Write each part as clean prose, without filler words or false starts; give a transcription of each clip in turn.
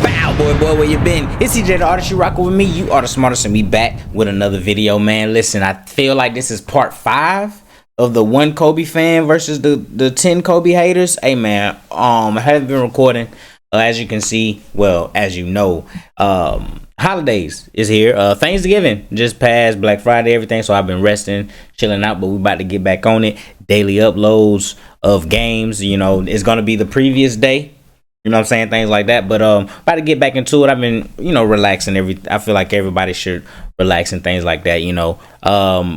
Bow, boy, where you been? It's TeeJay, the artist. You rockin' with me. You are the smartest, and we back with another video, man. Listen, I feel like this is part 5 of the 1 Kobe fan versus the 10 Kobe haters. Hey, man, I haven't been recording. As you can see, well, as you know, holidays is here. Thanksgiving just passed, Black Friday, everything. So I've been resting, chilling out, but we about to get back on it. Daily uploads of games. You know, it's gonna be the previous day. You know what I'm saying? Things like that. But about to get back into it. I've been, relaxing. I feel like everybody should relax and things like that.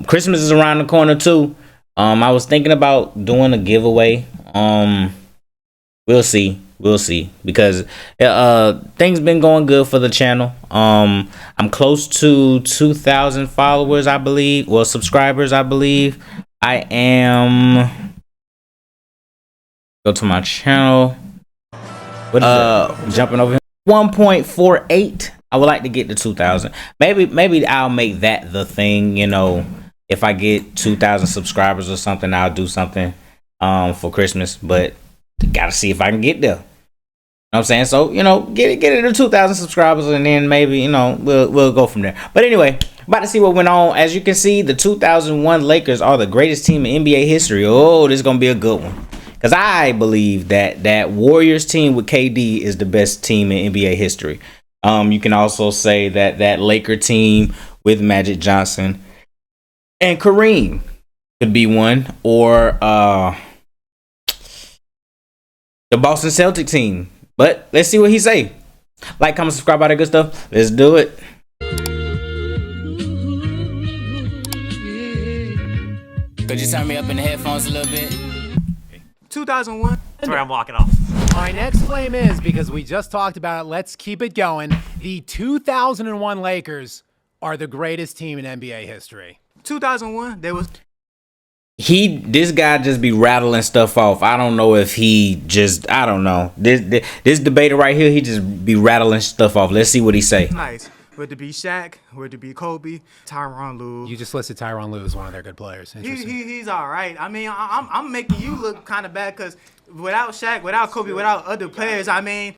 Christmas is around the corner too. I was thinking about doing a giveaway. We'll see because things been going good for the channel. I'm close to 2,000 followers, I believe. Well, subscribers, I believe. I am. Go to my channel. What is jumping over here? 1.48. I would like to get to 2,000. Maybe I'll make that the thing. If I get 2,000 subscribers or something, I'll do something for Christmas. But gotta see if I can get there. You know what I'm saying? So, get it to 2,000 subscribers, and then maybe, we'll go from there. But anyway, about to see what went on. As you can see, the 2001 Lakers are the greatest team in NBA history. Oh, this is going to be a good one. Because I believe that Warriors team with KD is the best team in NBA history. You can also say that Laker team with Magic Johnson and Kareem could be one. Or the Boston Celtic team. But let's see what he say. Like, comment, subscribe, all that good stuff. Let's do it. Could you turn me up in the headphones a little bit? 2001. That's where I'm walking off. My next claim is, because we just talked about it, let's keep it going. The 2001 Lakers are the greatest team in NBA history. 2001, there was... This guy just be rattling stuff off. I don't know if he just, I don't know. This debater right here, he just be rattling stuff off. Let's see what he say. Nice. Would it be Shaq? Would it be Kobe? Tyronn Lue? You just listed Tyronn Lue as one of their good players. He's all right. I mean, I'm making you look kind of bad because without Shaq, without Kobe, without other players, I mean,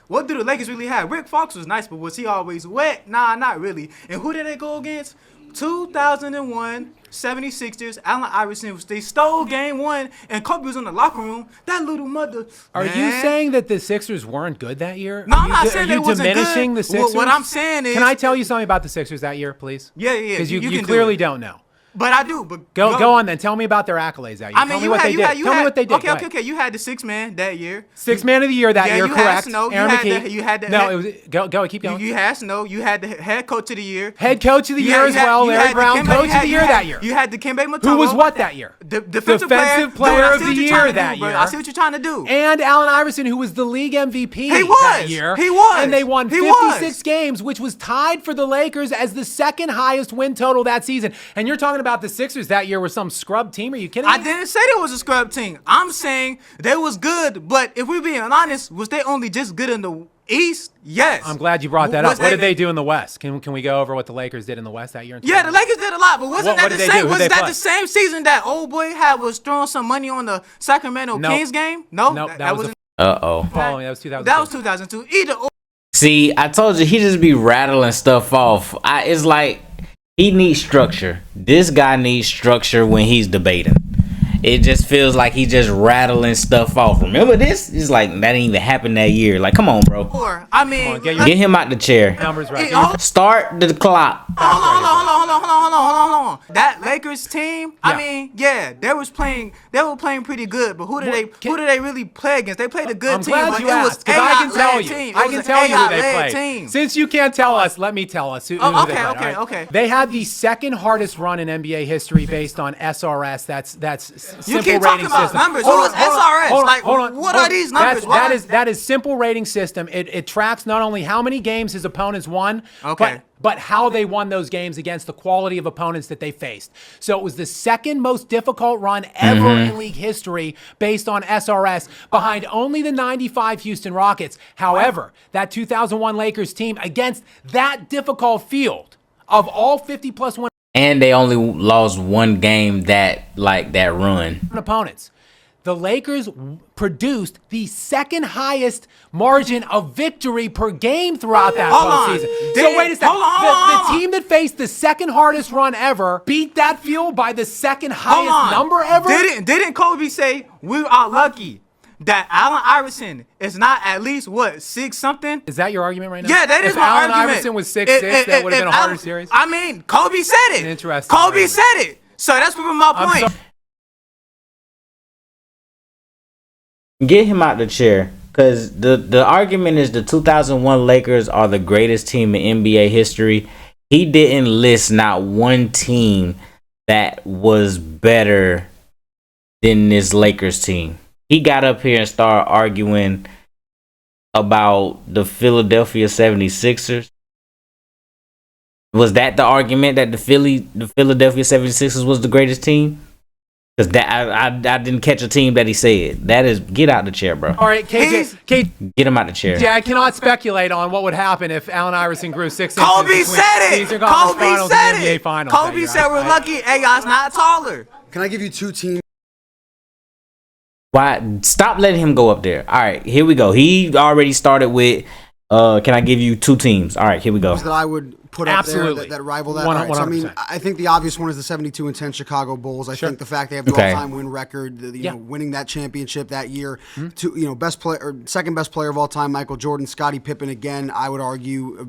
what do the Lakers really have? Rick Fox was nice, but was he always wet? Nah, not really. And who did they go against? 2001 76ers, Allen Iverson. They stole game 1, and Kobe was in the locker room. That little mother. Are you saying that the Sixers weren't good that year? No, I'm not saying they wasn't diminishing good. The Sixers? What I'm saying is, can I tell you something about the Sixers that year, please? Yeah. Because you clearly don't know. But I do. But go on then. Tell me about their accolades that year. Tell me what they did. Tell me what they did. Okay. You had the 6th man that year. 6th man of the year that year, correct? Snow. Aaron McKee. You had the no, it was go. Keep going. You had Snow. You had the head coach of the year. Head coach of the year as well. Larry Brown, coach of the year that year. You had the Kembe Mutombo. Who was what that year? Defensive player of the year that year. I see what you're trying to do. And Allen Iverson, who was the league MVP that year. He was. And they won 56 games, which was tied for the Lakers as the 2nd highest win total that season. And you're talking about the Sixers that year were some scrub team. Are you kidding me? I didn't say they was a scrub team. I'm saying they was good, but if we're being honest, was they only just good in the East? Yes. I'm glad you brought that up. What did they do in the West? Can we go over what the Lakers did in the West that year? Yeah, the Lakers did a lot, but wasn't that the same? Was that the same season that old boy was throwing some money on the Sacramento Kings game? No, that was following. That was 2002. That was 2002. Either or. See, I told you he just be rattling stuff off. It's like he needs structure. This guy needs structure when he's debating. It just feels like he's just rattling stuff off. Remember this? It's like that didn't even happen that year. Like, come on, bro. I mean, get him out the chair. Numbers right. Start the clock. Hold on. That Lakers team, I mean, yeah, they were playing pretty good, but who did they really play against? They played a good team. I'm glad you asked, because I can tell you. I can tell you who they played. Since you can't tell us, let me tell us who they played. Okay. They had the 2nd hardest run in NBA history based on SRS. That's you simple keep rating talking system. About numbers. Who is SRS? Hold on. What are these numbers? That is simple rating system. It tracks not only how many games his opponents won, but how they won those games against the quality of opponents that they faced. So it was the 2nd most difficult run ever in league history based on SRS, behind only the 95 Houston Rockets. However, that 2001 Lakers team against that difficult field of all 50+ win. And they only lost 1 game that run. Opponents. the Lakers produced the second highest margin of victory per game throughout that postseason. So wait a second. The team that faced the second hardest run ever beat that field by the second highest number ever? Didn't Kobe say we are lucky that Allen Iverson is not at least, what, 6-something? Is that your argument right now? Yeah, that is my argument. If Allen Iverson was 6'6", that would have been a harder series? I mean, Kobe said it. Interesting. Kobe said it. So that's my point. Get him out the chair. Because the argument is the 2001 Lakers are the greatest team in NBA history. He didn't list not one team that was better than this Lakers team. He got up here and started arguing about the Philadelphia 76ers. Was that the argument that the Philadelphia 76ers was the greatest team? Because that I didn't catch a team that he said. That is, get out the chair, bro. All right, KJ, get him out the chair. Yeah, I cannot speculate on what would happen if Allen Iverson grew 6 inches. Kobe said it. Kobe said it. Kobe said we're lucky AI's not taller. Can I give you two teams? Why? Stop letting him go up there. All right, here we go. He already started with, can I give you two teams? All right, here we go. That I would put up there that rival that. Right, so, I mean, I think the obvious one is the 72-10 Chicago Bulls. I think the fact they have the all-time win record, you know, winning that championship that year, best player or second best player of all time, Michael Jordan, Scottie Pippen again. I would argue,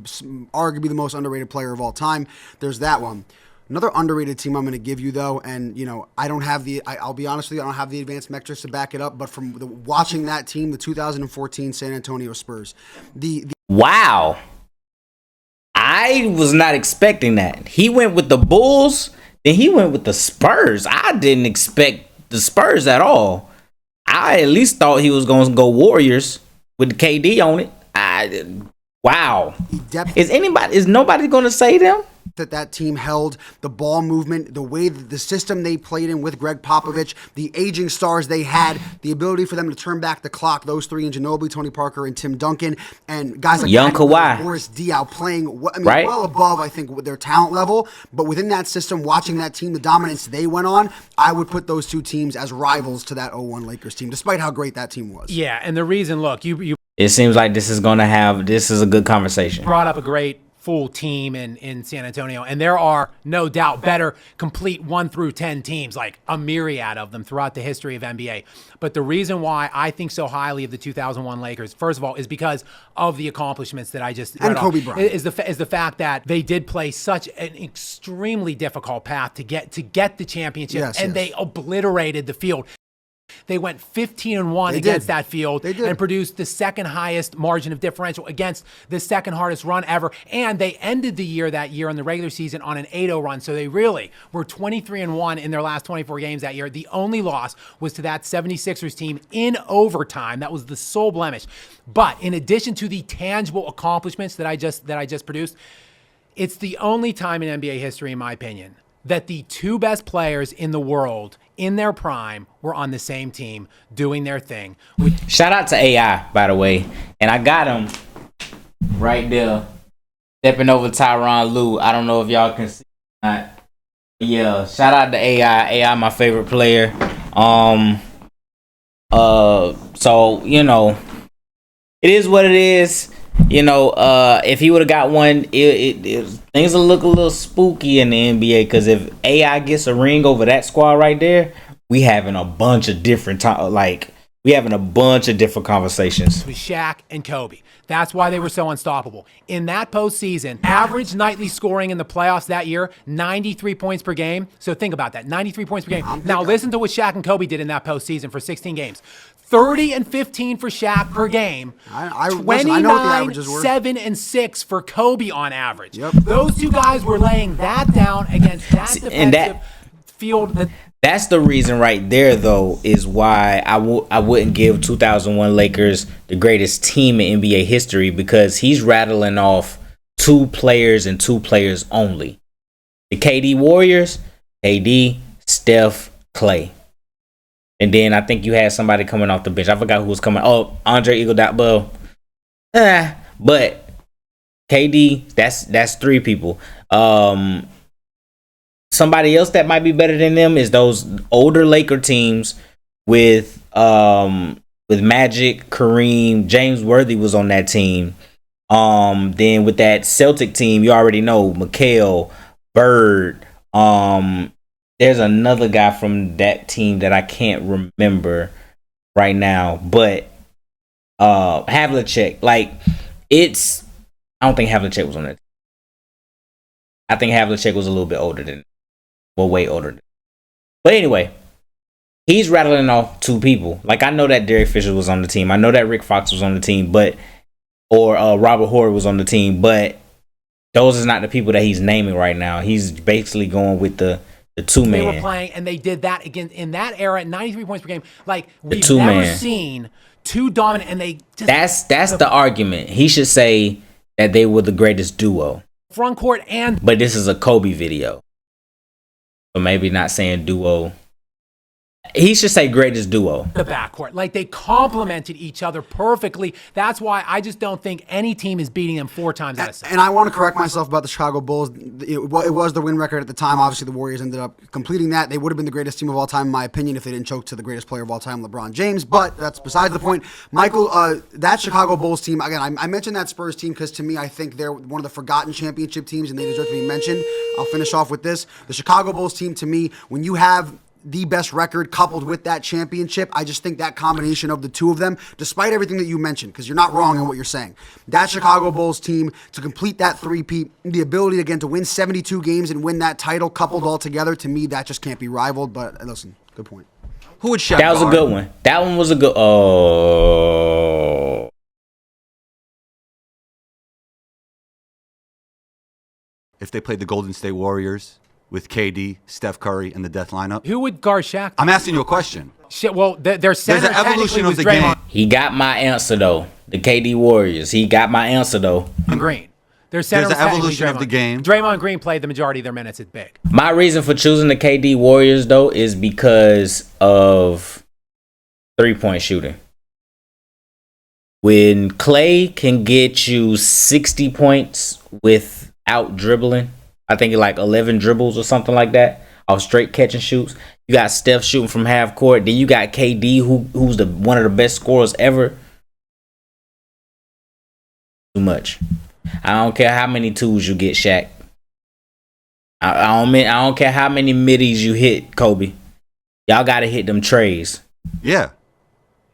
arguably the most underrated player of all time. There's that one. Another underrated team I'm going to give you, though, and, you know, I don't have I'll be honest with you, I don't have the advanced metrics to back it up, but from watching that team, the 2014 San Antonio Spurs. Wow. I was not expecting that. He went with the Bulls, then he went with the Spurs. I didn't expect the Spurs at all. I at least thought he was going to go Warriors with the KD on it. Wow. Is nobody going to say them? That team held, the ball movement, the way the system they played in with Greg Popovich, the aging stars they had, the ability for them to turn back the clock, those three in Ginobili, Tony Parker, and Tim Duncan, and guys like young Kawhi, Boris Diaw playing well above, I think, with their talent level. But within that system, watching that team, the dominance they went on, I would put those two teams as rivals to that 01 Lakers team, despite how great that team was. Yeah, and the reason, look, you it seems like this is a good conversation. Brought up a great full team in San Antonio, and there are no doubt better complete 1 through 10 teams, like a myriad of them throughout the history of NBA. But the reason why I think so highly of the 2001 Lakers, first of all, is because of the accomplishments that I just and Kobe Bryant is the fact that they did play such an extremely difficult path to get the championship, they obliterated the field. They went 15-1 against that field and produced the second highest margin of differential against the second hardest run ever. And they ended the year that year in the regular season on an 8-0 run. So they really were 23-1 in their last 24 games that year. The only loss was to that 76ers team in overtime. That was the sole blemish. But in addition to the tangible accomplishments that I just produced, it's the only time in NBA history, in my opinion, that the two best players in the world in their prime were on the same team doing their thing. Shout out to AI, by the way. And I got him right there stepping over Tyronn Lue. I don't know if y'all can see that. Yeah, shout out to AI. AI, my favorite player. So, you know, it is what it is. You know, if he would have got one, things will look a little spooky in the NBA. Because if AI gets a ring over that squad right there, we having a bunch of different conversations. With Shaq and Kobe. That's why they were so unstoppable. In that postseason, average nightly scoring in the playoffs that year, 93 points per game. So think about that, 93 points per game. Now listen to what Shaq and Kobe did in that postseason for 16 games. 30 and 15 for Shaq per game. 29, 7 and 6 for Kobe on average. Yep. Those two guys were laying that down against that defensive field. That's the reason right there, though, is why I wouldn't give 2001 Lakers the greatest team in NBA history, because he's rattling off two players and two players only. The KD Warriors, KD, Steph, Clay. And then I think you had somebody coming off the bench. I forgot who was coming. Oh, Andre Iguodala. But KD, that's three people. Somebody else that might be better than them is those older Laker teams with with Magic, Kareem, James Worthy was on that team. Then with that Celtic team, you already know McHale, Bird. There's another guy from that team that I can't remember right now, but Havlicek. Like, it's, I don't think Havlicek was on that team. I think Havlicek was a little bit older than, well, way older than. But anyway, he's rattling off 2 people. Like, I know that Derek Fisher was on the team. I know that Rick Fox was on the team, or Robert Horry was on the team, but those is not the people that he's naming right now. He's basically going with the 2-man. They were playing, and they did that again in that era at 93 points per game. Like, we've never seen 2 dominant, and they just... That's the argument. He should say that they were the greatest duo. Front court and... But this is a Kobe video. So maybe not saying duo. He should say greatest duo. The backcourt. Like, they complemented each other perfectly. That's why I just don't think any team is beating them 4 times out of 6. And I want to correct myself about the Chicago Bulls. It was the win record at the time. Obviously, the Warriors ended up completing that. They would have been the greatest team of all time, in my opinion, if they didn't choke to the greatest player of all time, LeBron James. But that's besides the point. Michael, that Chicago Bulls team, again, I mentioned that Spurs team because to me, I think they're one of the forgotten championship teams and they deserve to be mentioned. I'll finish off with this. The Chicago Bulls team, to me, when you have the best record coupled with that championship, I just think that combination of the 2 of them, despite everything that you mentioned, because you're not wrong in what you're saying, that Chicago Bulls team to complete that three-peat, the ability again to win 72 games and win that title coupled all together, to me that just can't be rivaled. But listen, good point. Who would Shaq That was a good one. That one was a good. Oh. If they played the Golden State Warriors with KD, Steph Curry, and the death lineup. Who would guard Shaq? I'm asking you a question. Shit, well, their center There's an evolution of the Draymond game. He got my answer though. The KD Warriors. He got my answer though. Green. Their center There's was an evolution of Draymond. the game. Draymond Green played the majority of their minutes at big. My reason for choosing the KD Warriors though is because of 3-point shooting. When Clay can get you 60 points without dribbling, I think like 11 dribbles or something like that, off straight catch and shoots. You got Steph shooting from half court. Then you got KD, who's one of the best scorers ever. Too much. I don't care how many twos you get, Shaq. I don't care how many middies you hit, Kobe. Y'all got to hit them trays. Yeah.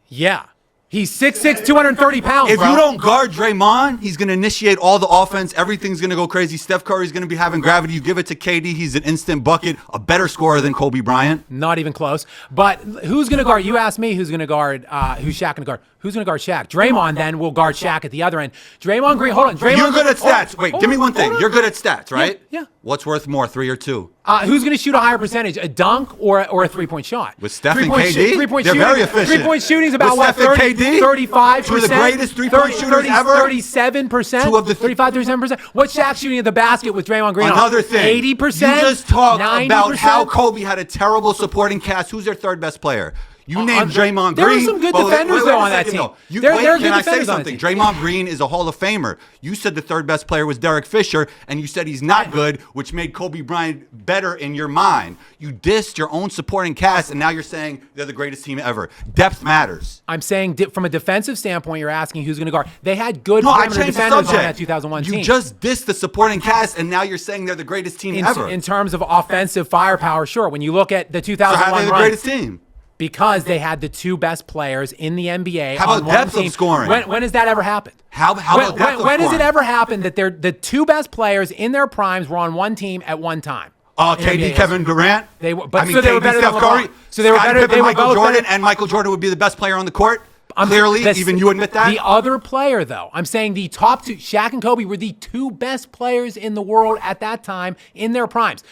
Yeah. He's 6'6", 230 pounds, If bro. you don't guard Draymond, he's going to initiate all the offense. Everything's going to go crazy. Steph Curry's going to be having gravity. You give it to KD, he's an instant bucket, a better scorer than Kobe Bryant. Not even close. But who's going to guard? You asked me who's going to guard, who's Shaq going to guard? Who's going to guard Shaq? Draymond then will guard Shaq at the other end. Draymond Green, hold on. Draymond, You're good at stats. Wait, give me one thing. Hold on. You're good at stats, right? Yeah. What's worth more, 3 or 2? Who's going to shoot a higher percentage, a dunk or a 3-point shot? With Steph and KD, three-point they're shooting, very efficient. 3-point shooting is about With what, Steph and 30, KD, 35%? two of the greatest three-point shooters ever. 37%? Two of the 35, 37%? What's Shaq shooting at the basket with Draymond Green? Another thing. 80%? You just talked 90%? about how Kobe had a terrible supporting cast. Who's their 3rd best player? You named Draymond Green. There were some good defenders, though, on that team. They're Can I good say defenders on that something? team. Draymond Green is a Hall of Famer. You said the 3rd best player was Derek Fisher, and you said he's not good, which made Kobe Bryant better in your mind. You dissed your own supporting cast, and now you're saying they're the greatest team ever. Depth matters. I'm saying from a defensive standpoint, you're asking who's going to guard. They had good No, I perimeter changed the defenders on subject. that 2001 team. You just dissed the supporting cast, and now you're saying they're the greatest team ever. In terms of offensive firepower, sure. When you look at the So 2001 how are they the run, greatest team? because they had the 2 best players in the NBA. How about on one depth of team. scoring? When has that ever happened? How about depth of when has it scoring? ever happened that the 2 best players in their primes were on one team at one time? KD, Kevin Durant. They were, I mean, so they were KD, better Steph than Curry. LeBron. So they were Scottie better. Pippen, They were Michael both Jordan, better. and Michael Jordan would be the best player on the court. Clearly, even you admit that. The other player, though, I'm saying the top 2, Shaq and Kobe, were the 2 best players in the world at that time in their primes.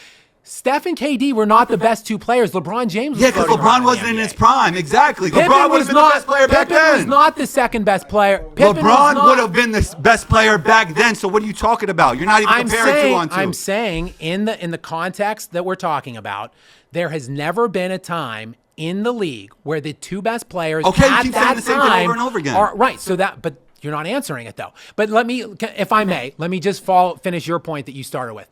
Steph and KD were not the best 2 players. LeBron James was Yeah, because floating LeBron around wasn't in the his NBA. prime. Exactly. Pippen LeBron would was have been the best player back Pippen was then. not the 2nd best player. Pippen was LeBron not- would have been the best player back then. So what are you talking about? You're not even comparing 2 on 2. I'm saying in the context that we're talking about, there has never been a time in the league where the 2 best players Okay, you at keep that saying the same thing time over and over again. are right. So that, but you're not answering it though. But let me, if I may, let me just finish your point that you started with.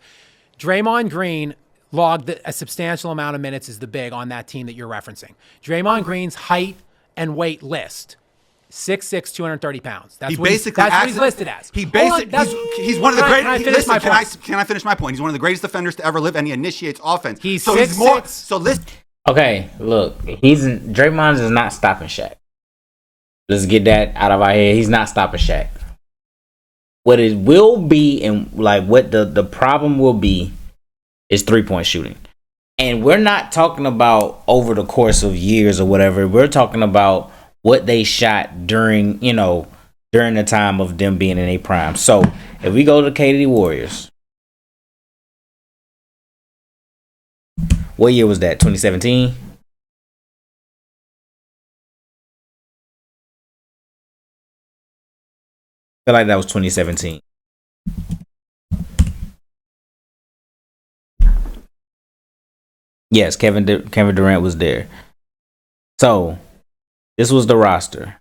Draymond Green logged a substantial amount of minutes as the big on that team that you're referencing. Draymond Green's height and weight list. 6'6", 230 pounds. That's He what basically that's what he's listed as. He's one of the greatest. Listen, can I finish my point? He's one of the greatest defenders to ever live, and he initiates offense. He's 6'6". So listen. Okay, look, Draymond is not stopping Shaq. Let's get that out of our head. He's not stopping Shaq. What it will be, and like what the problem will be, is 3-point shooting. And we're not talking about over the course of years or whatever. We're talking about what they shot during the time of them being in a prime. So if we go to KD Warriors, what year was that? 2017? I feel like that was 2017. Yes, Kevin Durant was there. So this was the roster: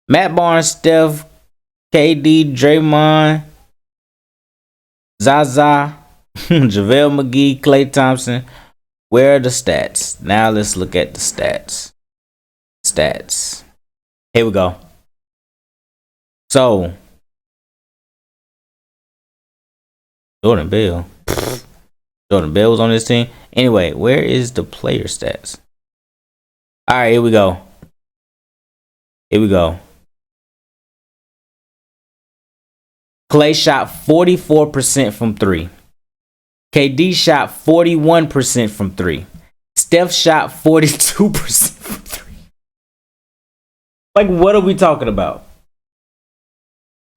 Matt Barnes, Steph, KD, Draymond, Zaza, JaVale McGee, Klay Thompson. Where are the stats? Now let's look at the stats. Here we go. So Jordan Bell was on this team. Anyway, where is the player stats? All right, here we go. Klay shot 44% from 3. KD shot 41% from 3. Steph shot 42% from 3. Like, what are we talking about?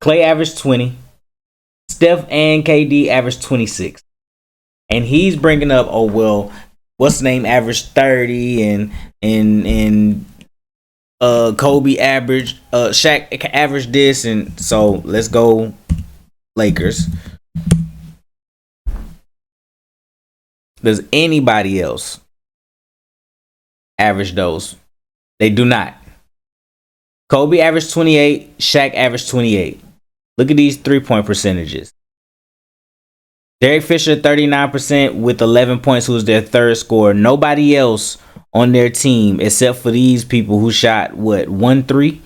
Klay averaged 20. Steph and KD averaged 26. And he's bringing up, oh, well, what's the name averaged 30 and Kobe averaged, Shaq averaged this. And so let's go Lakers. Does anybody else average those? They do not. Kobe averaged 28. Shaq averaged 28. Look at these 3-point percentages. Derek Fisher, 39% with 11 points, who was their third scorer. Nobody else on their team, except for these people who shot, 1-3?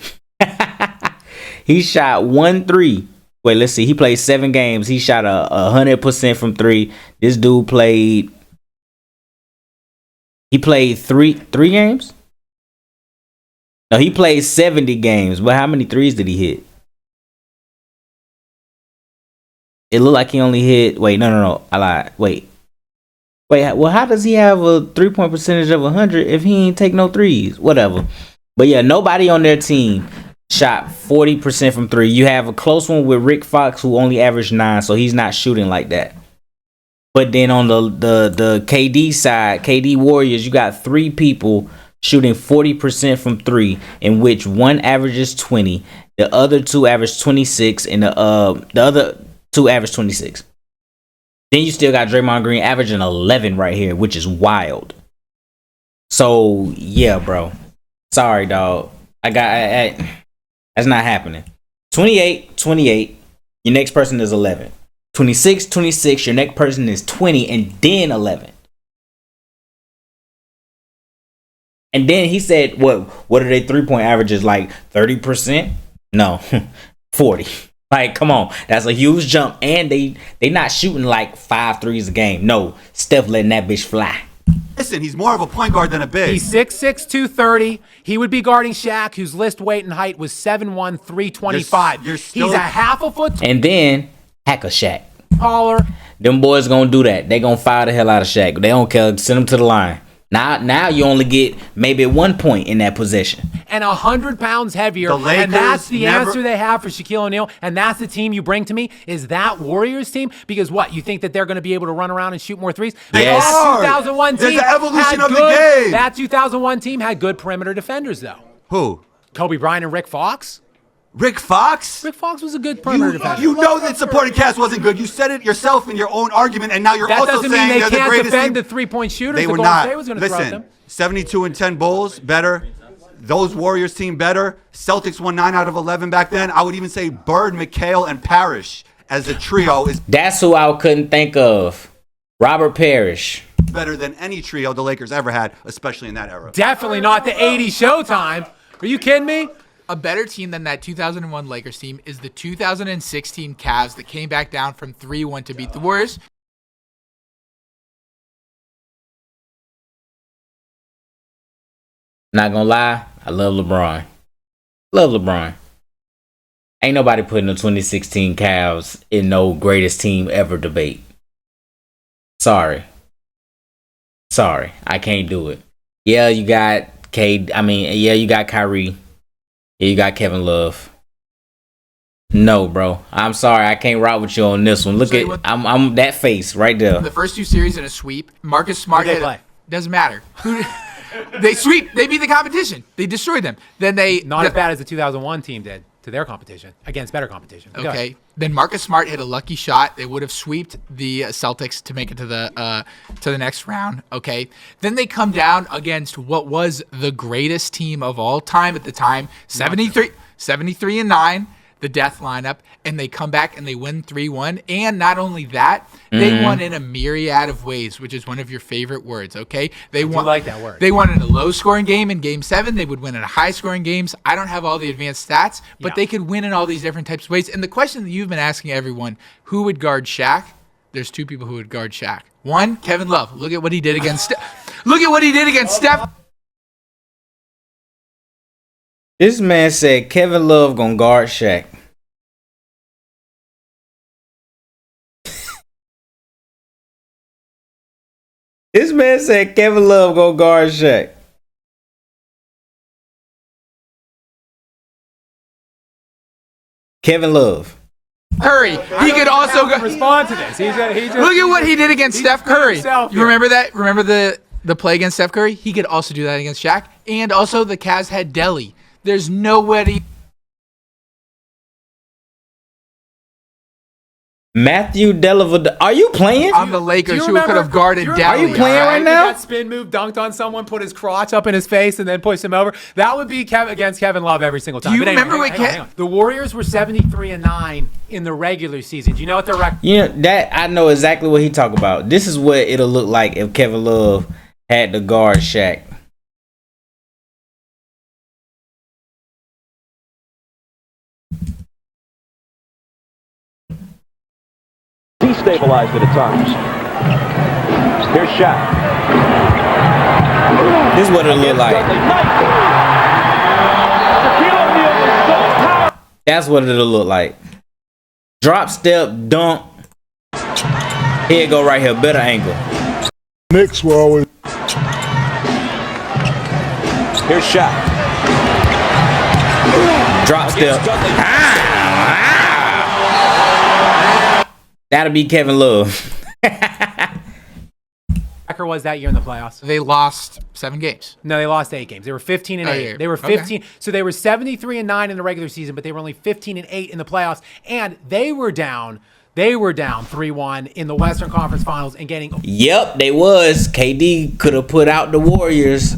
He shot 1-3. Wait, let's see. He played 7 games. He shot 100% from 3. This dude played... He played three games? No, he played 70 games. But how many threes did he hit? It looked like he only hit... Wait, no. I lied. Wait, well, how does he have a 3-point percentage of 100 if he ain't take no threes? Whatever. But yeah, nobody on their team shot 40% from 3. You have a close one with Rick Fox, who only averaged 9, so he's not shooting like that. But then on the KD side, KD Warriors, you got 3 people shooting 40% from 3, in which one averages 20, the other 2 average 26, and the other 2 average 26. Then you still got Draymond Green averaging 11 right here, which is wild. So yeah, bro. Sorry, dog. That's not happening. 28. Your next person is 11. 26. Your next person is 20, and then 11. And then he said, what are they 3-point averages, like 30%? No, 40. Like, come on, that's a huge jump. And they not shooting like 5 threes a game. No, Steph letting that bitch fly. Listen, he's more of a point guard than a big. He's 6'6", 230. He would be guarding Shaq, whose list weight and height was 7'1", 325. He's a half a foot. And then hack a Shaq. Taller. Them boys gonna do that. They gonna fire the hell out of Shaq. They don't care. Send him to the line. Now you only get maybe 1 point in that possession. And 100 pounds heavier. And that's the answer they have for Shaquille O'Neal. And that's the team you bring to me, is that Warriors team. Because what, you think that they're going to be able to run around and shoot more threes? Yes. That 2001 team. There's the evolution of the game. That 2001 team had good perimeter defenders, though. Who? Kobe Bryant and Rick Fox. Rick Fox? Rick Fox was a good perimeter defender. You know that supporting cast wasn't good. You said it yourself in your own argument, and now you're that also saying they're the greatest team. That doesn't mean they can't defend the 3-point shooters. They were not. Listen, 72-10 Bulls, better. Those Warriors team, better. Celtics won 9 out of 11 back then. I would even say Bird, McHale, and Parrish as a trio is... That's who I couldn't think of. Robert Parrish. Better than any trio the Lakers ever had, especially in that era. Definitely not the 80s Showtime. Are you kidding me? A better team than that 2001 Lakers team is the 2016 Cavs that came back down from 3-1 to beat the Warriors. Not gonna lie, I love LeBron. Love LeBron. Ain't nobody putting the 2016 Cavs in no greatest team ever debate. Sorry, I can't do it. Yeah, you got you got Kyrie. Yeah, you got Kevin Love. No, bro. I'm sorry. I can't rock with you on this one. Look at I'm that face right there. The first two series in a sweep. Marcus Smart doesn't matter. They sweep. They beat the competition. They destroyed them. Then they not as bad as the 2001 team did to their competition against better competition. Okay. Then Marcus Smart hit a lucky shot. They would have swept the Celtics to make it to the next round. Okay. Then they come down against what was the greatest team of all time at the time, 73-9. The death lineup, and they come back and they win 3-1. And not only that, they won in a myriad of ways, which is one of your favorite words, okay? They won like that word. They won in a low-scoring game in Game 7. They would win in a high-scoring games. I don't have all the advanced stats, but they could win in all these different types of ways. And the question that you've been asking everyone, who would guard Shaq? There's two people who would guard Shaq. One, Kevin Love. Look at what he did against Steph. Look at what he did against Steph. This man said Kevin Love gonna guard Shaq. This man said Kevin Love gonna guard Shaq. Kevin Love. Curry. He could also respond to this. He just, look at what he did against Steph Curry. You remember that? Remember the play against Steph Curry? He could also do that against Shaq. And also the Cavs had Delly. There's nobody. Matthew Dellavedova. Are you playing? On the Lakers, who could have guarded Delly. Are you playing right now? That spin move, dunked on someone, put his crotch up in his face, and then pushed him over. That would be against Kevin Love every single time. Do you remember what the Warriors were 73-9 in the regular season? Do you know what their record? Yeah, that I know exactly what he talk about. This is what it'll look like if Kevin Love had to guard Shaq. Destabilized it at times. Here's Shaq. This is what it'll look like. That's what it'll look like. Drop, step, dunk. Here you go right here. Better angle. Knicks were always. Here's Shaq. Drop, step. That'll be Kevin Love. Record was that year in the playoffs? They lost 7 games. No, they lost 8 games. They were 15-8. They were 15. Okay. So they were 73-9 in the regular season, but they were only 15-8 in the playoffs. And they were down 3-1 in the Western Conference Finals and getting. Yep, they was. KD could have put out the Warriors.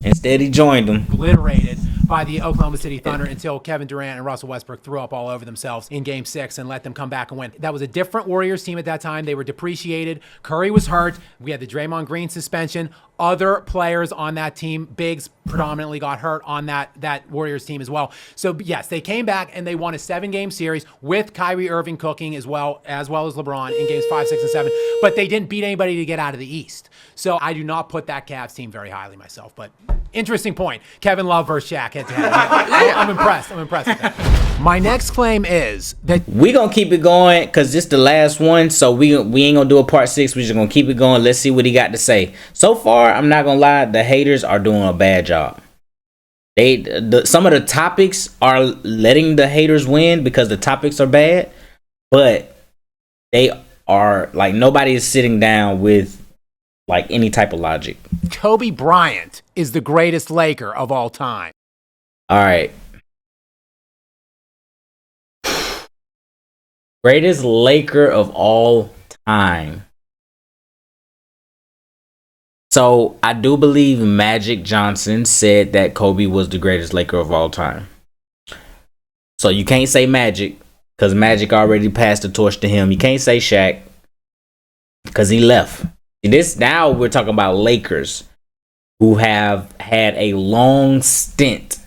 Instead, he joined them. Obliterated by the Oklahoma City Thunder until Kevin Durant and Russell Westbrook threw up all over themselves in Game 6 and let them come back and win. That was a different Warriors team at that time. They were depreciated. Curry was hurt. We had the Draymond Green suspension. Other players on that team, bigs predominantly, got hurt on that Warriors team as well. So yes, they came back and they won a 7-game series with Kyrie Irving cooking as well as LeBron in games 5, 6, and 7. But they didn't beat anybody to get out of the East. So I do not put that Cavs team very highly myself. But interesting point. Kevin Love versus Shaq head-to-head. I'm impressed. I'm impressed with that. My next claim is that we gonna keep it going because this the last one. So we ain't gonna do a part 6. We just gonna keep it going. Let's see what he got to say. So far, I'm not gonna lie, the haters are doing a bad job. Some of the topics are letting the haters win because the topics are bad, but they are like nobody is sitting down with like any type of logic. Kobe Bryant is the greatest Laker of all time. All right. Greatest Laker of all time. So I do believe Magic Johnson said that Kobe was the greatest Laker of all time. So you can't say Magic because Magic already passed the torch to him. You can't say Shaq because he left. This now we're talking about Lakers who have had a long stint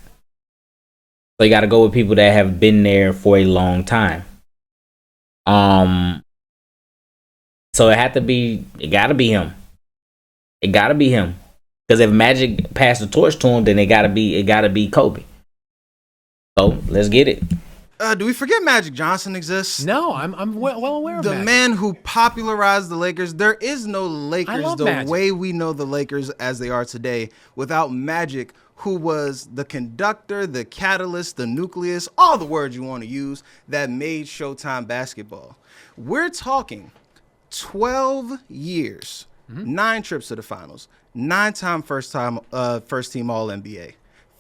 So you got to go with people that have been there for a long time. So it got to be him. It got to be him. Because if Magic passed the torch to him, then it got to be Kobe. So let's get it. Do we forget Magic Johnson exists? No, I'm well aware of the Magic. man who popularized the Lakers. There is no Lakers the Magic. way we know the Lakers as they are today without Magic, who was the conductor, the catalyst, the nucleus, all the words you want to use that made Showtime basketball. We're talking 12 years, 9 trips to the finals, 9-time first team All-NBA,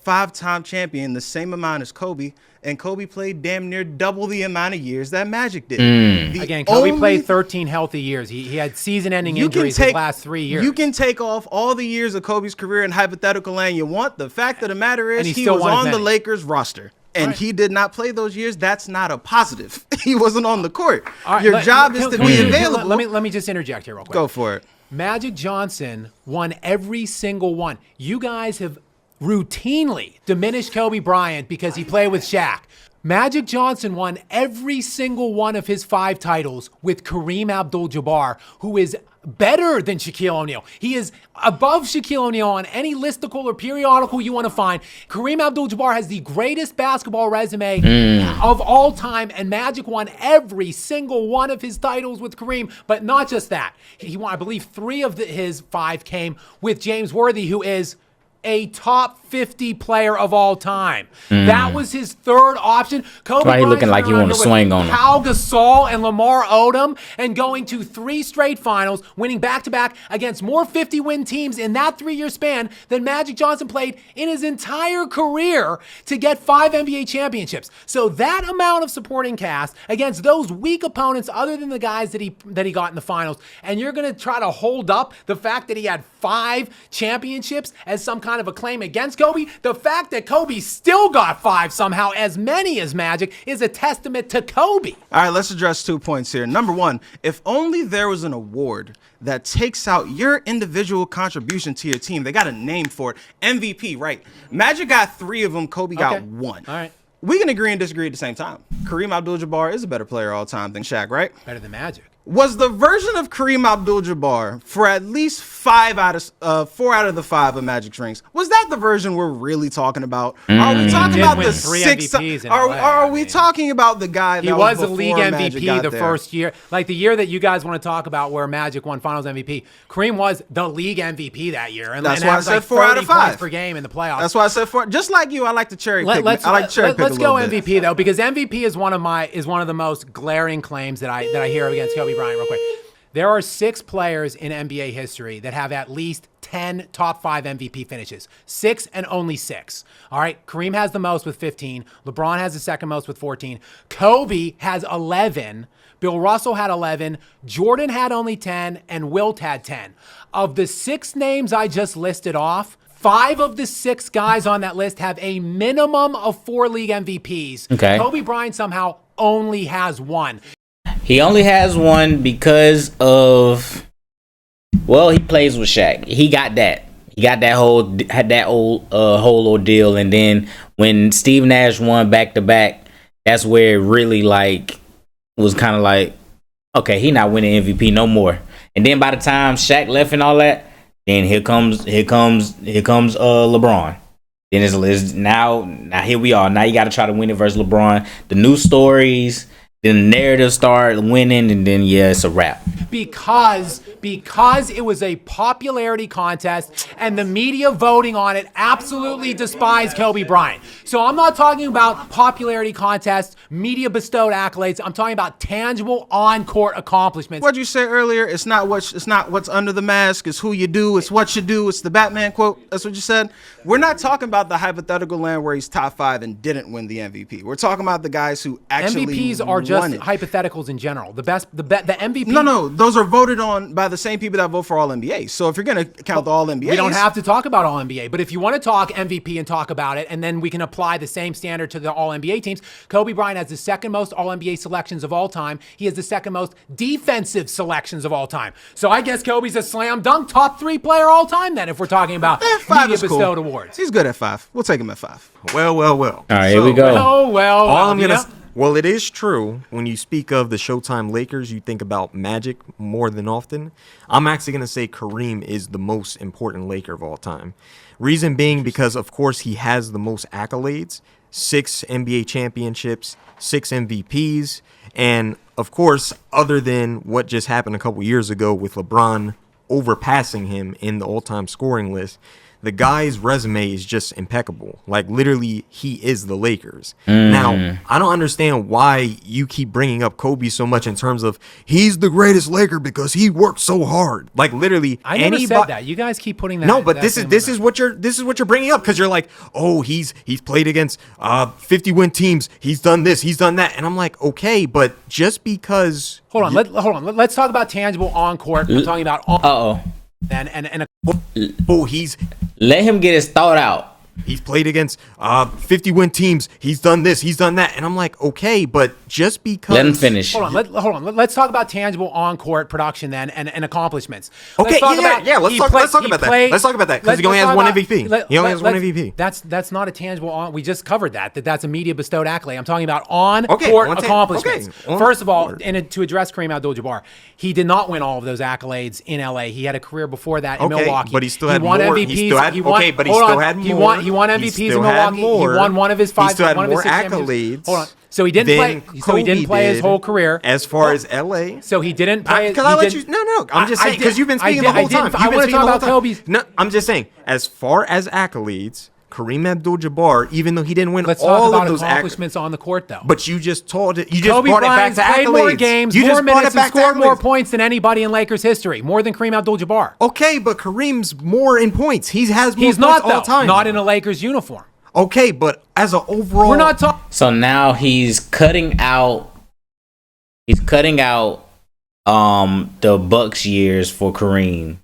5-time champion, the same amount as Kobe, and Kobe played damn near double the amount of years that Magic did. Again, Kobe played 13 healthy years. He had season-ending injuries the last 3 years. You can take off all the years of Kobe's career in hypothetical land you want. The fact of the matter is he was on the Lakers roster. And he did not play those years. That's not a positive. He wasn't on the court. Your job is to be available. Let me just interject here real quick. Go for it. Magic Johnson won every single one. You guys have routinely diminished Kobe Bryant because he played with Shaq. Magic Johnson won every single one of his 5 titles with Kareem Abdul-Jabbar, who is better than Shaquille O'Neal. He is above Shaquille O'Neal on any listicle or periodical you want to find. Kareem Abdul-Jabbar has the greatest basketball resume of all time, and Magic won every single one of his titles with Kareem. But not just that. He won, I believe, 3 of his 5 came with James Worthy, who is a top 50 player of all time. That was his 3rd option. Kobe Bryant looking like he want to swing on him. Pau Gasol and Lamar Odom, and going to 3 straight finals, winning back-to-back against more 50-win teams in that 3-year span than Magic Johnson played in his entire career to get 5 NBA championships. So that amount of supporting cast against those weak opponents other than the guys that he got in the finals, and you're going to try to hold up the fact that he had 5 championships as some kind of a claim against Kobe. The fact that Kobe still got 5 somehow, as many as Magic, is a testament to Kobe. All right, let's address 2 points here. Number 1, if only there was an award that takes out your individual contribution to your team. They got a name for it. MVP, right? Magic got 3 of them. Kobe got 1. All right. We can agree and disagree at the same time. Kareem Abdul-Jabbar is a better player all time than Shaq, right? Better than Magic. Was the version of Kareem Abdul-Jabbar for at least 4 out of the 5 of Magic's rings? Was that the version we're really talking about? Are we talking about the 6? MVPs Are we talking about the guy that was was a league MVP the first year, like the year that you guys want to talk about where Magic won Finals MVP? Kareem was the league MVP that year, and that's why I said like 4 out of 5 per game in the playoffs. That's why I said 4. Just like you, I like to cherry pick. Let's pick go MVP though, because MVP is one of the most glaring claims that I hear against Kobe Bryant. Real quick. There are 6 players in NBA history that have at least 10 top 5 MVP finishes. 6 and only 6. All right, Kareem has the most with 15. LeBron has the second most with 14. Kobe has 11. Bill Russell had 11. Jordan had only 10. And Wilt had 10. Of the 6 names I just listed off, 5 of the 6 guys on that list have a minimum of 4 league MVPs. Okay. Kobe Bryant somehow only has 1. He only has 1 because of, well, he plays with Shaq. He got that. He got that whole ordeal. And then when Steve Nash won back-to-back, that's where it really was kind of like, okay, he not winning MVP no more. And then by the time Shaq left and all that, then here comes LeBron. Then it's now here we are. Now you got to try to win it versus LeBron. The new stories. Then the narrative start winning, and then it's a wrap. Because it was a popularity contest, and the media voting on it absolutely despised Kobe Bryant. So I'm not talking about popularity contests, media bestowed accolades. I'm talking about tangible on-court accomplishments. What'd you say earlier? It's not what's under the mask. It's who you do. It's what you do. It's the Batman quote. That's what you said. We're not talking about the hypothetical land where he's top 5 and didn't win the MVP. We're talking about the guys who actually MVPs are just just it. hypotheticals in general. The MVP. No, those are voted on by the same people that vote for All NBA. So if you're gonna count the All NBA, we don't have to talk about All NBA. But if you want to talk MVP and talk about it, and then we can apply the same standard to the All NBA teams. Kobe Bryant has the second most All NBA selections of all time. He has the second most defensive selections of all time. So I guess Kobe's a slam dunk top 3 player all time. Then, if we're talking about media bestowed awards, he's good at 5. We'll take him at 5. Well. All right, here we go. Oh well. All I'm gonna. Well, it is true. When you speak of the Showtime Lakers, you think about Magic more than often. I'm actually going to say Kareem is the most important Laker of all time. Reason being because, of course, he has the most accolades, 6 NBA championships, 6 MVPs, and, of course, other than what just happened a couple years ago with LeBron overpassing him in the all-time scoring list, the guy's resume is just impeccable. Like, literally, he is the Lakers. Now, I don't understand why you keep bringing up Kobe so much in terms of he's the greatest Laker because he worked so hard. Like, literally, I never said that. You guys keep putting that. No, but this is what you're bringing up because you're like, oh, he's played against 50-win teams. He's done this. He's done that. And I'm like, okay, but just because. Hold on. Let's talk about tangible on court. We're talking about. Let him get his thought out. He's played against 50-win teams. He's done this. He's done that. And I'm like, okay, but just because. Let him finish. Hold on. Let's talk about tangible on-court production then and accomplishments. Okay, let's talk about that. Let's talk about that because he only has one MVP. He only has one MVP. That's not a tangible on. We just covered that that's a media bestowed accolade. I'm talking about on-court accomplishments. First of all, to address Kareem Abdul-Jabbar, he did not win all of those accolades in LA. He had a career before that in Milwaukee. But he still had won more. MVPs. He still had more. He won MVPs in Milwaukee. He won one of his 5. He still had one more of his 6 accolades. Hold on. So he didn't play. So he didn't play his whole career. As far as LA. So he didn't play. Can I let you? No. I'm just saying because you've been speaking the whole time. I want to talk about Kobe's. No, I'm just saying. As far as accolades, Kareem Abdul-Jabbar, even though he didn't win Let's all talk of those about accomplishments on the court, though. But you just told it. You just Kobe brought Bryant's it back to played accolades. more games, you more just brought minutes, it back and scored to more accolades. points than anybody in Lakers history, more than Kareem Abdul-Jabbar. Okay, but Kareem's more in points. He has more He's points not all time. Not in a Lakers uniform. Okay, but as an overall, we're not talking. So now he's cutting out. He's cutting out the Bucks years for Kareem.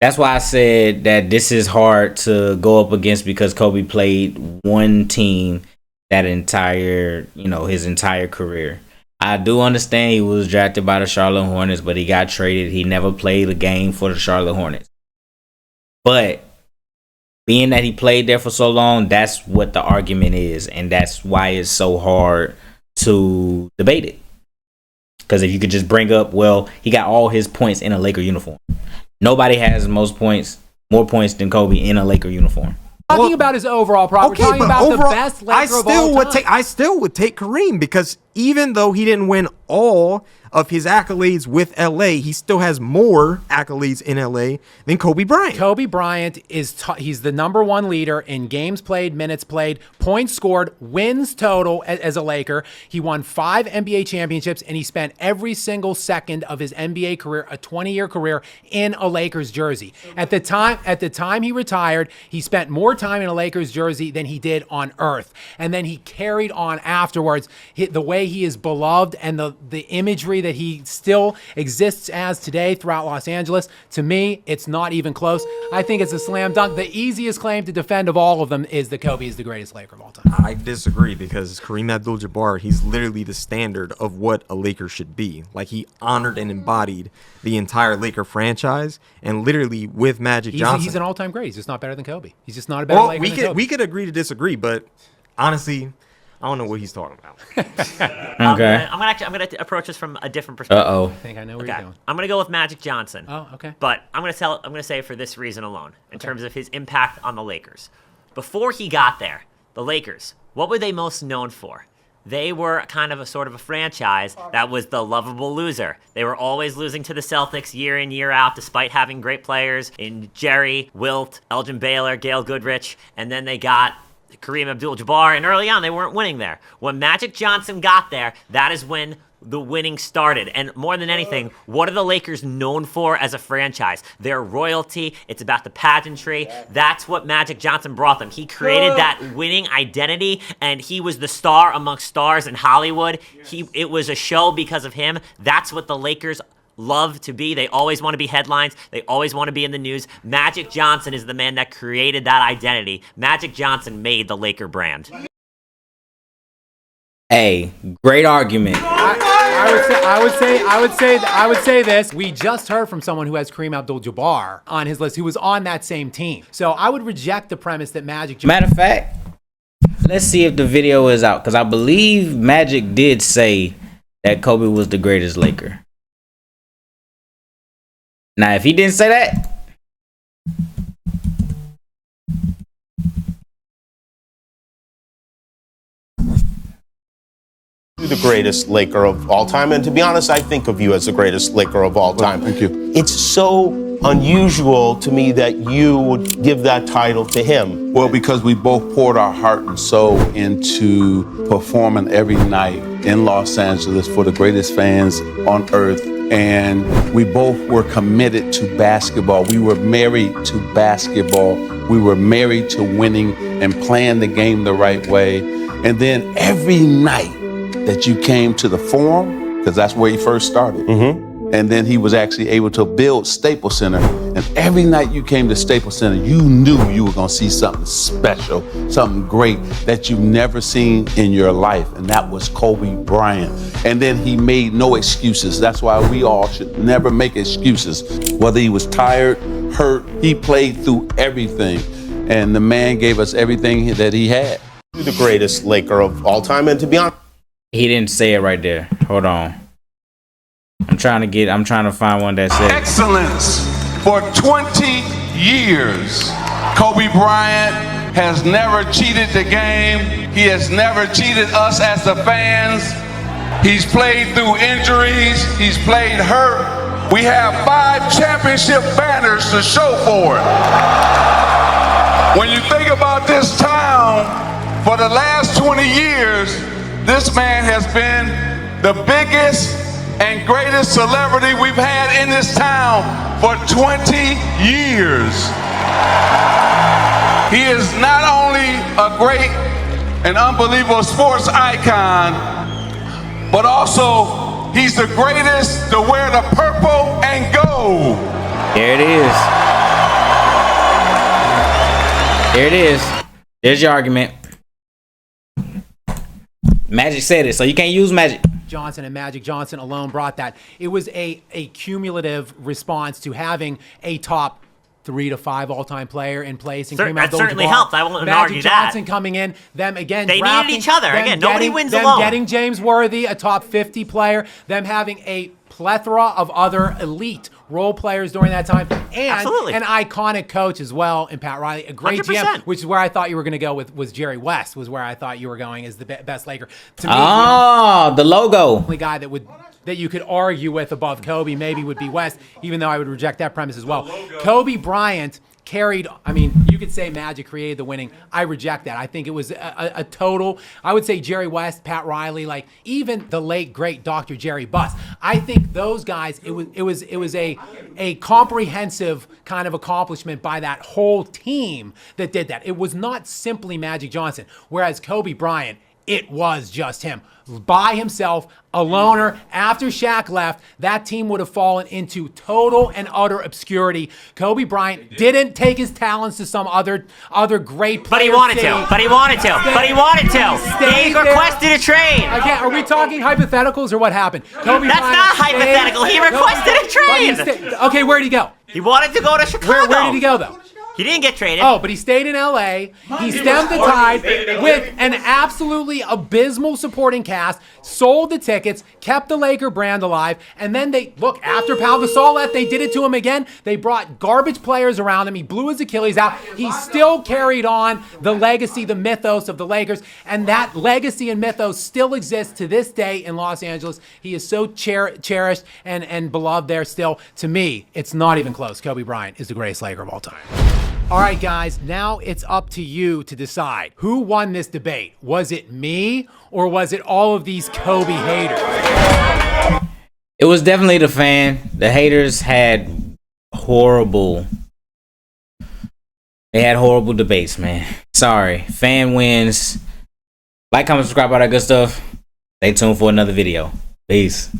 That's why I said that this is hard to go up against because Kobe played one team that entire, his entire career. I do understand he was drafted by the Charlotte Hornets, but he got traded. He never played a game for the Charlotte Hornets. But being that he played there for so long, that's what the argument is. And that's why it's so hard to debate it. Because if you could just bring up, well, he got all his points in a Laker uniform. Nobody has more points than Kobe in a Laker uniform. Talking about his overall product. Okay, we're talking about the best Laker of all time. I still would take Kareem because even though he didn't win all of his accolades with LA, he still has more accolades in LA than Kobe Bryant. Kobe Bryant he's the number 1 leader in games played, minutes played, points scored, wins total as a Laker. He won 5 NBA championships and he spent every single second of his NBA career, a 20-year career, in a Lakers jersey. At the time he retired, he spent more time in a Lakers jersey than he did on Earth. And then he carried on afterwards. The way he is beloved and the imagery that he still exists as today throughout Los Angeles, to me, it's not even close. I think it's a slam dunk. The easiest claim to defend of all of them is that Kobe is the greatest Laker of all time. I disagree because Kareem Abdul-Jabbar, he's literally the standard of what a Laker should be. Like, he honored and embodied the entire Laker franchise, and literally with Magic Johnson. He's an all-time great. He's just not better than Kobe. He's just not a better Laker than Kobe. We could agree to disagree, but honestly, I don't know what he's talking about. Okay. I'm gonna approach this from a different perspective. Uh-oh. I think I know where you're going. I'm gonna go with Magic Johnson. Oh, okay. But I'm gonna say for this reason alone, in terms of his impact on the Lakers. Before he got there, the Lakers, what were they most known for? They were kind of a sort of a franchise that was the lovable loser. They were always losing to the Celtics year in, year out, despite having great players in Jerry, Wilt, Elgin Baylor, Gail Goodrich, and then they got Kareem Abdul-Jabbar, and early on they weren't winning there. When Magic Johnson got there, that is when the winning started. And more than anything, what are the Lakers known for as a franchise? Their royalty. It's about the pageantry. That's what Magic Johnson brought them. He created that winning identity, and he was the star amongst stars in Hollywood. It was a show because of him. That's what the Lakers love to be. They always want to be headlines. They always want to be in the news. Magic Johnson is the man that created that identity. Magic Johnson made the Laker brand. Hey, great argument. I would say this. We just heard from someone who has Kareem Abdul-Jabbar on his list, who was on that same team. So I would reject the premise that Magic. Matter of fact, let's see if the video is out, because I believe Magic did say that Kobe was the greatest Laker. Now, if he didn't say that, the greatest Laker of all time, and to be honest, I think of you as the greatest Laker of all time. Thank you. It's so unusual to me that you would give that title to him. Well, because we both poured our heart and soul into performing every night in Los Angeles for the greatest fans on earth. And we both were committed to basketball. We were married to basketball. We were married to winning and playing the game the right way. And then every night that you came to the Forum, because that's where he first started. And then he was actually able to build Staples Center. And every night you came to Staples Center, you knew you were gonna see something special, something great that you've never seen in your life. And that was Kobe Bryant. And then he made no excuses. That's why we all should never make excuses. Whether he was tired, hurt, he played through everything. And the man gave us everything that he had. The greatest Laker of all time, and to be honest, he didn't say it right there. Hold on. I'm trying to find one that says excellence. For 20 years, Kobe Bryant has never cheated the game. He has never cheated us as the fans. He's played through injuries. He's played hurt. We have 5 championship banners to show for it. When you think about this town, for the last 20 years, this man has been the biggest and greatest celebrity we've had in this town for 20 years. He is not only a great and unbelievable sports icon, but also he's the greatest to wear the purple and gold. There it is. There it is. There's your argument. Magic said it, so you can't use Magic. Johnson and Magic Johnson alone brought that. It was a cumulative response to having a top 3 to 5 all-time player in place. And that certainly helped. I won't argue that. Magic Johnson coming in, them again. They needed each other. Again, nobody wins alone. Them getting James Worthy, a top 50 player. Them having a plethora of other elite role players during that time, and an iconic coach as well in Pat Riley, a great 100%. GM, which is where I thought you were going to go with, was Jerry West, was where I thought you were going as the best Laker. To me, the logo. The only guy that you could argue with above Kobe maybe would be West, even though I would reject that premise as well. Kobe Bryant carried, I mean, you could say Magic created the winning. I reject that. I think it was a total, I would say Jerry West, Pat Riley, like even the late, great Dr. Jerry Buss. I think those guys, it was a comprehensive kind of accomplishment by that whole team that did that. It was not simply Magic Johnson, whereas Kobe Bryant, it was just him. By himself, a loner. After Shaq left, that team would have fallen into total and utter obscurity. Kobe Bryant didn't take his talents to some other great player. But he wanted to. He requested a trade. Again, are we talking hypotheticals or what happened? Kobe That's Bryant not hypothetical. He requested a trade. Okay, where'd he go? He wanted to go to Chicago. Where did he go, though? He didn't get traded. Oh, but he stayed in L.A. He stemmed the tide with an absolutely abysmal supporting cast, sold the tickets, kept the Laker brand alive, and then after Pau Gasol left, they did it to him again. They brought garbage players around him. He blew his Achilles out. He still carried on the legacy, the mythos of the Lakers, and that legacy and mythos still exists to this day in Los Angeles. He is so cherished and beloved there still. To me, it's not even close. Kobe Bryant is the greatest Laker of all time. All right, guys, now it's up to you to decide. Who won this debate? Was it me or was it all of these Kobe haters? It was definitely the fan. The haters had horrible debates, man. Sorry. Fan wins. Like, comment, subscribe, all that good stuff. Stay tuned for another video. Peace.